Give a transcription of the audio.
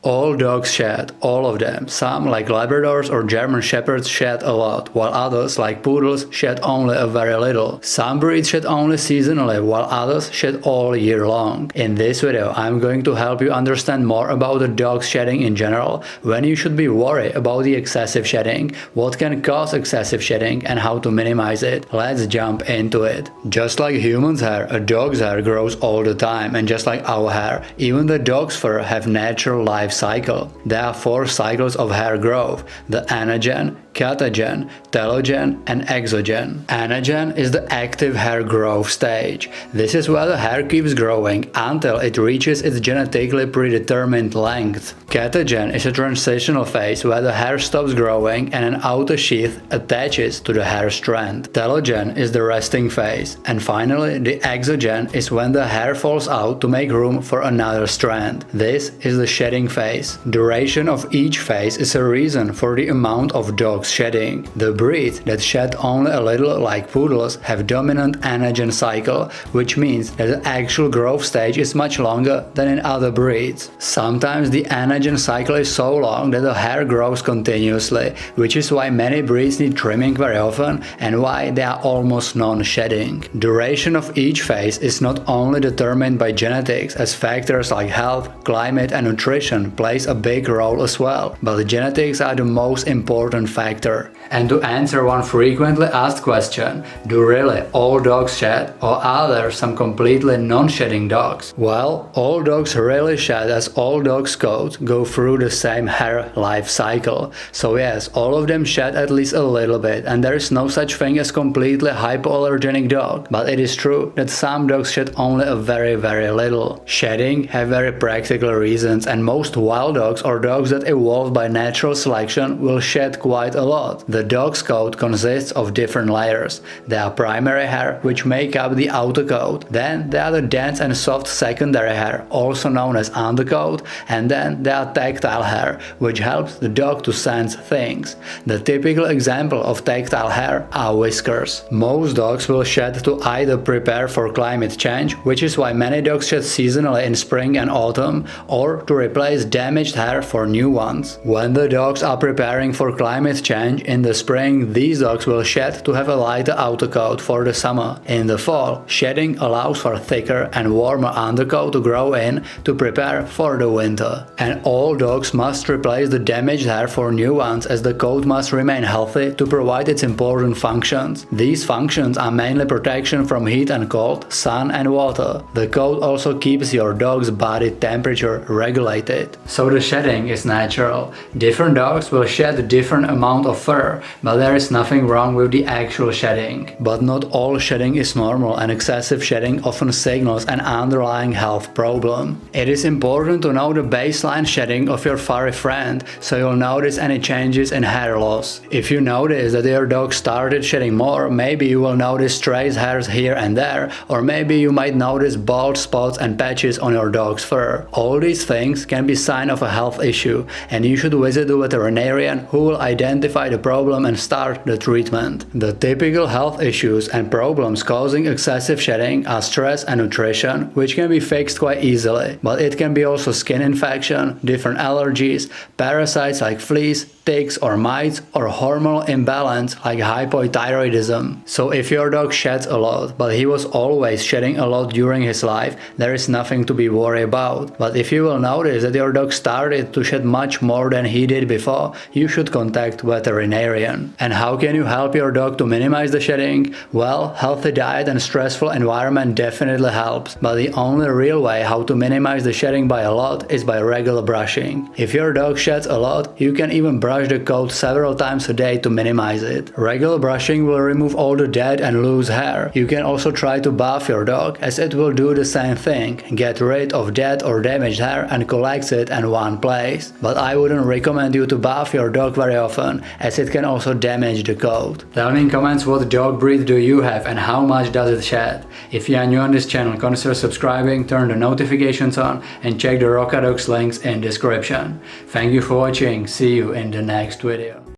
All dogs shed, all of them. Some, like Labradors or German Shepherds, shed a lot, while others, like Poodles, shed only a very little. Some breeds shed only seasonally, while others shed all year long. In this video, I'm going to help you understand more about the dog's shedding in general, when you should be worried about the excessive shedding, what can cause excessive shedding, and how to minimize it. Let's jump into it. Just like humans' hair, a dog's hair grows all the time, and just like our hair, even the dog's fur have natural life cycle. There are 4 cycles of hair growth: the anagen, catagen, telogen, and exogen. Anagen is the active hair growth stage. This is where the hair keeps growing until it reaches its genetically predetermined length. Catagen is a transitional phase where the hair stops growing and an outer sheath attaches to the hair strand. Telogen is the resting phase. And finally, the exogen is when the hair falls out to make room for another strand. This is the shedding phase. Duration of each phase is a reason for the amount of dogs shedding. The breeds that shed only a little, like Poodles, have dominant anagen cycle, which means that the actual growth stage is much longer than in other breeds. Sometimes the anagen cycle is so long that the hair grows continuously, which is why many breeds need trimming very often and why they are almost non-shedding. Duration of each phase is not only determined by genetics, as factors like health, climate, and nutrition plays a big role as well, but the genetics are the most important factor. And to answer one frequently asked question, do really all dogs shed, or are there some completely non-shedding dogs? Well, all dogs really shed, as all dogs' coats go through the same hair life cycle. So yes, all of them shed at least a little bit, and there is no such thing as completely hypoallergenic dog. But it is true that some dogs shed only a very little. Shedding have very practical reasons, and most wild dogs or dogs that evolved by natural selection will shed quite a lot. The dog's coat consists of different layers. There are primary hair, which make up the outer coat. Then there are the dense and soft secondary hair, also known as undercoat, and then there are tactile hair, which helps the dog to sense things. The typical example of tactile hair are whiskers. Most dogs will shed to either prepare for climate change, which is why many dogs shed seasonally in spring and autumn, or to replace damaged hair for new ones. When the dogs are preparing for climate change in the spring, these dogs will shed to have a lighter outer coat for the summer. In the fall, shedding allows for thicker and warmer undercoat to grow in to prepare for the winter. And all dogs must replace the damaged hair for new ones, as the coat must remain healthy to provide its important functions. These functions are mainly protection from heat and cold, sun and water. The coat also keeps your dog's body temperature regulated. So the shedding is natural. Different dogs will shed a different amount of fur, but there is nothing wrong with the actual shedding. But not all shedding is normal, and excessive shedding often signals an underlying health problem. It is important to know the baseline shedding of your furry friend, so you'll notice any changes in hair loss. If you notice that your dog started shedding more, maybe you will notice stray hairs here and there, or maybe you might notice bald spots and patches on your dog's fur. All these things can be sign of a health issue, and you should visit the veterinarian who will identify the problem and start the treatment. The typical health issues and problems causing excessive shedding are stress and nutrition, which can be fixed quite easily, but it can be also skin infection, different allergies, parasites like fleas, ticks or mites, or hormonal imbalance like hypothyroidism. So if your dog sheds a lot, but he was always shedding a lot during his life, there is nothing to be worried about. But if you will notice that your dog started to shed much more than he did before, you should contact veterinarian. And how can you help your dog to minimize the shedding? Well, healthy diet and stressful environment definitely helps, but the only real way how to minimize the shedding by a lot is by regular brushing. If your dog sheds a lot, you can even brush the coat several times a day to minimize it. Regular brushing will remove all the dead and loose hair. You can also try to bath your dog, as it will do the same thing, get rid of dead or damaged hair and collects it in one place. But I wouldn't recommend you to bath your dog very often, as it can also damage the coat. Tell me in comments what dog breed do you have and how much does it shed. If you are new on this channel, consider subscribing, turn the notifications on, and check the Rocadog's links in description. Thank you for watching, see you in the next video.